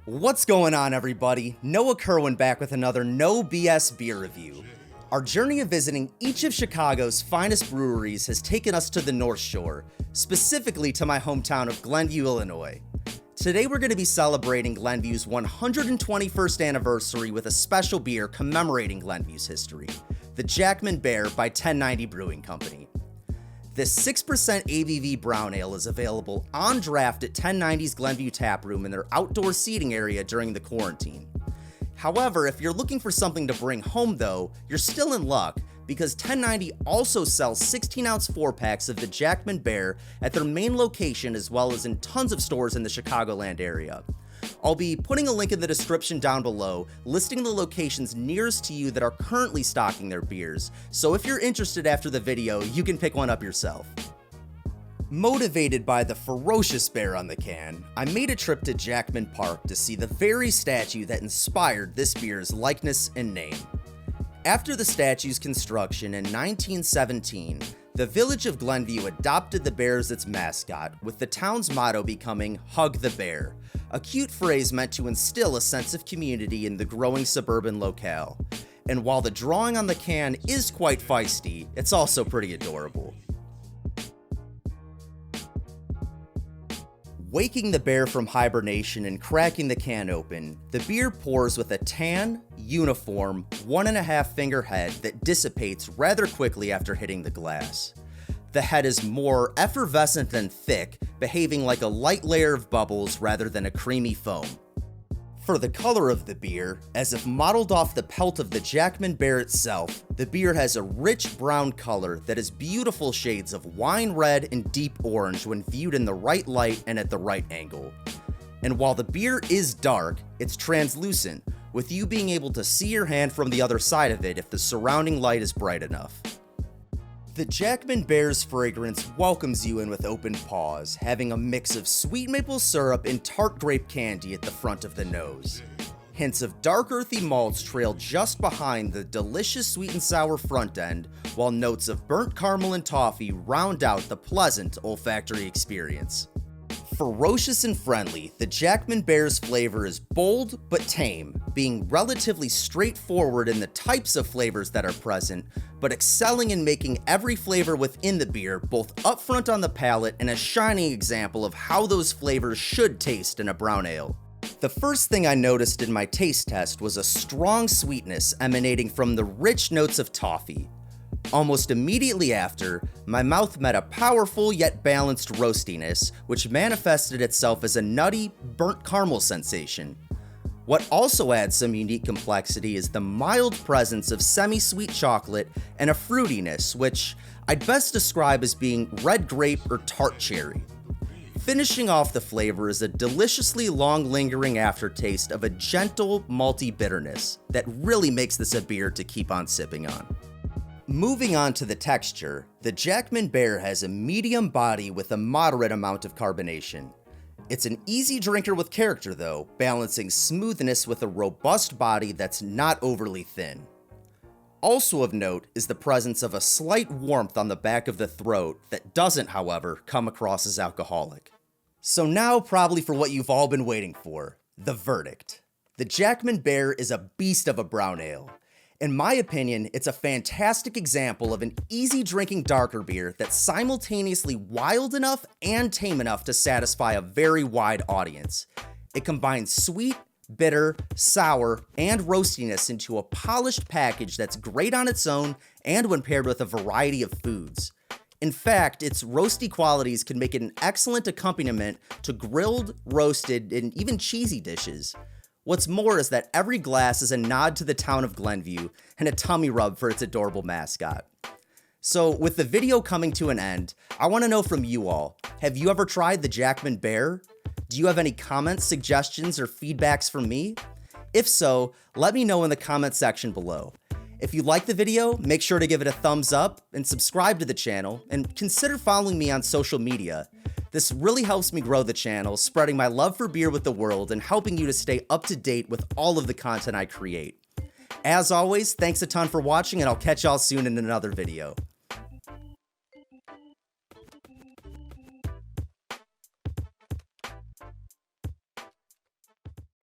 What's going on, everybody? Noah Kerwin back with another No BS beer review. Our journey of visiting each of Chicago's finest breweries has taken us to the North Shore, specifically to my hometown of Glenview, Illinois. Today we're going to be celebrating Glenview's 121st anniversary with a special beer commemorating Glenview's history, the Jackman Bear by 1090 Brewing Company. This 6% ABV brown ale is available on draft at 1090's Glenview tap room in their outdoor seating area during the quarantine. However, if you're looking for something to bring home though, you're still in luck because 1090 also sells 16-ounce 4-packs of the Jackman Bear at their main location as well as in tons of stores in the Chicagoland area. I'll be putting a link in the description down below listing the locations nearest to you that are currently stocking their beers, so if you're interested after the video, you can pick one up yourself. Motivated by the ferocious bear on the can, I made a trip to Jackman Park to see the very statue that inspired this beer's likeness and name. After the statue's construction in 1917, the village of Glenview adopted the bear as its mascot, with the town's motto becoming "Hug the Bear," a cute phrase meant to instill a sense of community in the growing suburban locale. And while the drawing on the can is quite feisty, it's also pretty adorable. Waking the bear from hibernation and cracking the can open, the beer pours with a tan, uniform, 1.5 finger head that dissipates rather quickly after hitting the glass. The head is more effervescent than thick, behaving like a light layer of bubbles rather than a creamy foam. For the color of the beer, as if modeled off the pelt of the Jackman Bear itself, the beer has a rich brown color that is beautiful shades of wine red and deep orange when viewed in the right light and at the right angle. And while the beer is dark, it's translucent, with you being able to see your hand from the other side of it if the surrounding light is bright enough. The Jackman Bear's fragrance welcomes you in with open paws, having a mix of sweet maple syrup and tart grape candy at the front of the nose. Hints of dark earthy malts trail just behind the delicious sweet and sour front end, while notes of burnt caramel and toffee round out the pleasant olfactory experience. Ferocious and friendly, the Jackman Bear's flavor is bold but tame, being relatively straightforward in the types of flavors that are present, but excelling in making every flavor within the beer both upfront on the palate and a shining example of how those flavors should taste in a brown ale. The first thing I noticed in my taste test was a strong sweetness emanating from the rich notes of toffee. Almost immediately after, my mouth met a powerful yet balanced roastiness, which manifested itself as a nutty, burnt caramel sensation. What also adds some unique complexity is the mild presence of semi-sweet chocolate and a fruitiness, which I'd best describe as being red grape or tart cherry. Finishing off the flavor is a deliciously long lingering aftertaste of a gentle, malty bitterness that really makes this a beer to keep on sipping on. Moving on to the texture, the Jackman Bear has a medium body with a moderate amount of carbonation. It's an easy drinker with character though, balancing smoothness with a robust body that's not overly thin. Also of note is the presence of a slight warmth on the back of the throat that doesn't, however, come across as alcoholic. So now probably for what you've all been waiting for, the verdict. The Jackman Bear is a beast of a brown ale. In my opinion, it's a fantastic example of an easy drinking darker beer that's simultaneously wild enough and tame enough to satisfy a very wide audience. It combines sweet, bitter, sour, and roastiness into a polished package that's great on its own and when paired with a variety of foods. In fact, its roasty qualities can make it an excellent accompaniment to grilled, roasted, and even cheesy dishes. What's more is that every glass is a nod to the town of Glenview and a tummy rub for its adorable mascot. So with the video coming to an end, I want to know from you all, have you ever tried the Jackman Bear? Do you have any comments, suggestions, or feedbacks from me? If so, let me know in the comment section below. If you like the video, make sure to give it a thumbs up and subscribe to the channel, and consider following me on social media. This really helps me grow the channel, spreading my love for beer with the world and helping you to stay up to date with all of the content I create. As always, thanks a ton for watching, and I'll catch y'all soon in another video.